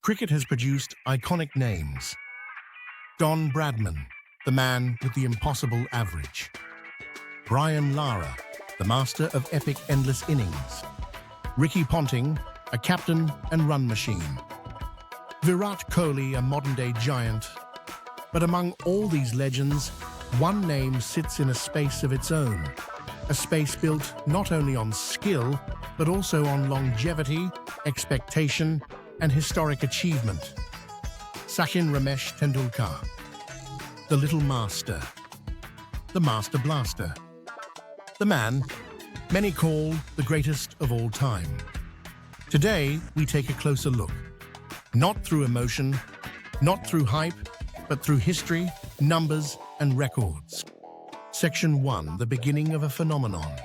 Cricket has produced iconic names. Don Bradman, the man with the impossible average. Brian Lara, the master of epic endless innings. Ricky Ponting, a captain and run machine. Virat Kohli, a modern-day giant. But among all these legends, one name sits in a space of its own. A space built not only on skill, but also on longevity, expectation, and historic achievement. Sachin Tendulkar, the Little Master, the Master Blaster, the man many call the greatest of all time. Today, we take a closer look, not through emotion, not through hype, but through history, numbers, and records. Section 1, the beginning of a phenomenon.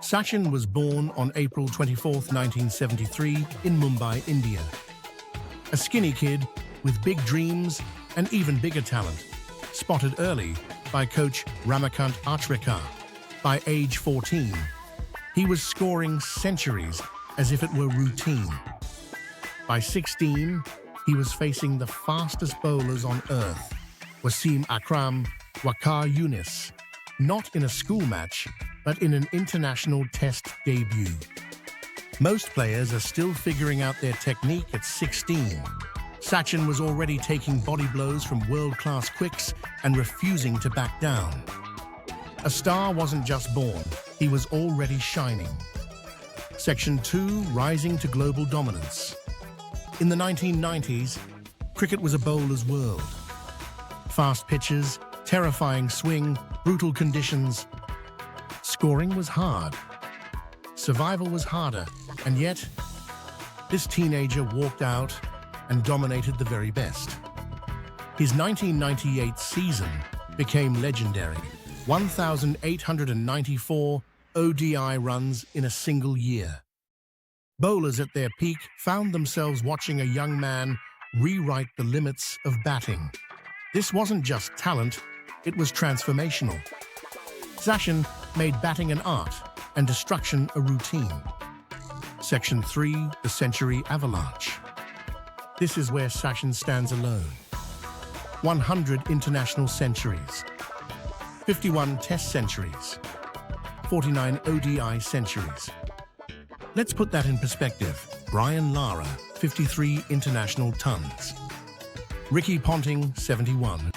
Sachin was born on April 24, 1973, in Mumbai, India. A skinny kid with big dreams and even bigger talent, spotted early by coach Ramakant Achrekar. By age 14, he was scoring centuries as if it were routine. By 16, he was facing the fastest bowlers on earth, Wasim Akram, Waqar Younis, not in a school match, but in an international test debut. Most players are still figuring out their technique at 16. Sachin was already taking body blows from world-class quicks and refusing to back down. A star wasn't just born, he was already shining. Section 2, rising to global dominance. In the 1990s, cricket was a bowler's world. Fast pitches, terrifying swing, brutal conditions. Scoring was hard. Survival was harder, and yet, this teenager walked out and dominated the very best. His 1998 season became legendary. 1,894 ODI runs in a single year. Bowlers at their peak found themselves watching a young man rewrite the limits of batting. This wasn't just talent, it was transformational. Sachin made batting an art and destruction a routine. Section 3, the century avalanche. This is where Sachin stands alone. 100 international centuries, 51 test centuries, 49 ODI centuries. Let's put that in perspective. Brian Lara, 53 international tons. Ricky Ponting, 71.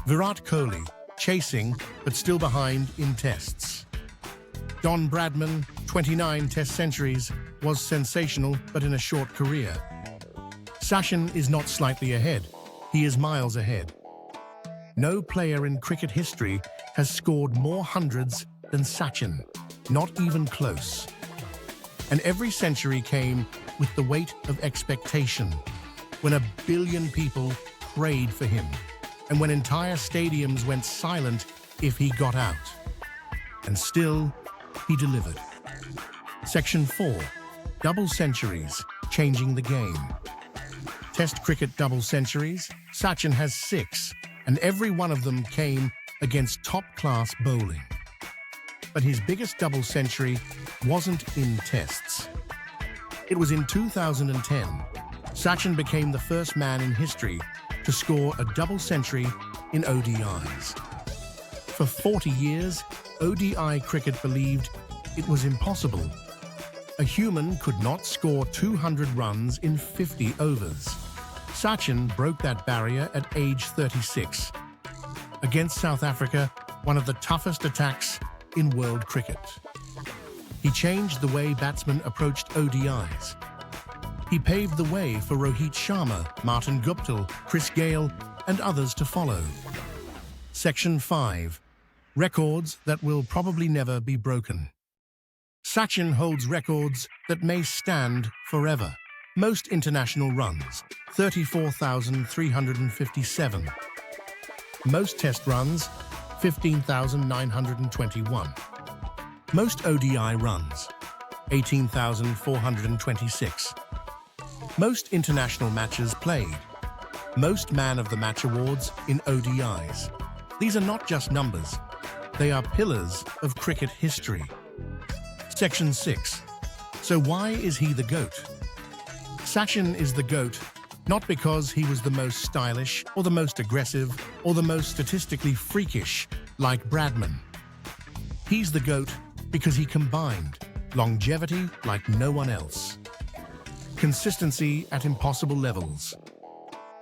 Virat Kohli, chasing but still behind in tests. Don Bradman, 29 test centuries, was sensational but in a short career. Sachin is not slightly ahead, he is miles ahead. No player in cricket history has scored more hundreds than Sachin, not even close. And every century came with the weight of expectation, when 1 billion people prayed for him, and when entire stadiums went silent if he got out. And still, he delivered. Section 4, double centuries, changing the game. Test cricket double centuries, Sachin has 6, and every one of them came against top-class bowling. But his biggest double century wasn't in tests. It was in 2010. Sachin became the first man in history to score a double century in ODIs. For 40 years, ODI cricket believed it was impossible. A human could not score 200 runs in 50 overs. Sachin broke that barrier at age 36. Against South Africa, one of the toughest attacks in world cricket. He changed the way batsmen approached ODIs. He paved the way for Rohit Sharma, Martin Guptill, Chris Gayle, and others to follow. Section 5, records that will probably never be broken. Sachin holds records that may stand forever. Most international runs, 34,357. Most test runs, 15,921. Most ODI runs, 18,426. Most international matches played. Most Man of the Match awards in ODIs. These are not just numbers. They are pillars of cricket history. Section 6. So why is he the GOAT? Sachin is the GOAT, not because he was the most stylish or the most aggressive or the most statistically freakish like Bradman. He's the GOAT because he combined longevity like no one else, consistency at impossible levels,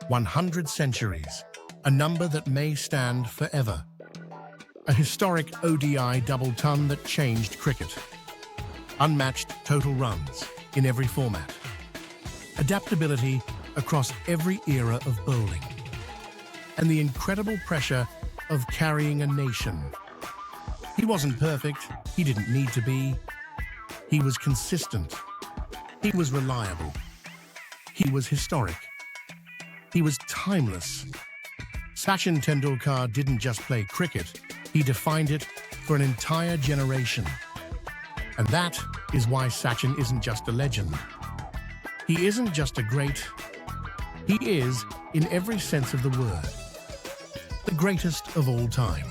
100 centuries, a number that may stand forever, a historic ODI double ton that changed cricket, unmatched total runs in every format, adaptability across every era of bowling, and the incredible pressure of carrying a nation. He wasn't perfect, he didn't need to be. He was consistent. He was reliable. He was historic. He was timeless. Sachin Tendulkar didn't just play cricket, he defined it for an entire generation. And that is why Sachin isn't just a legend. He isn't just a great, he is, in every sense of the word, the greatest of all time.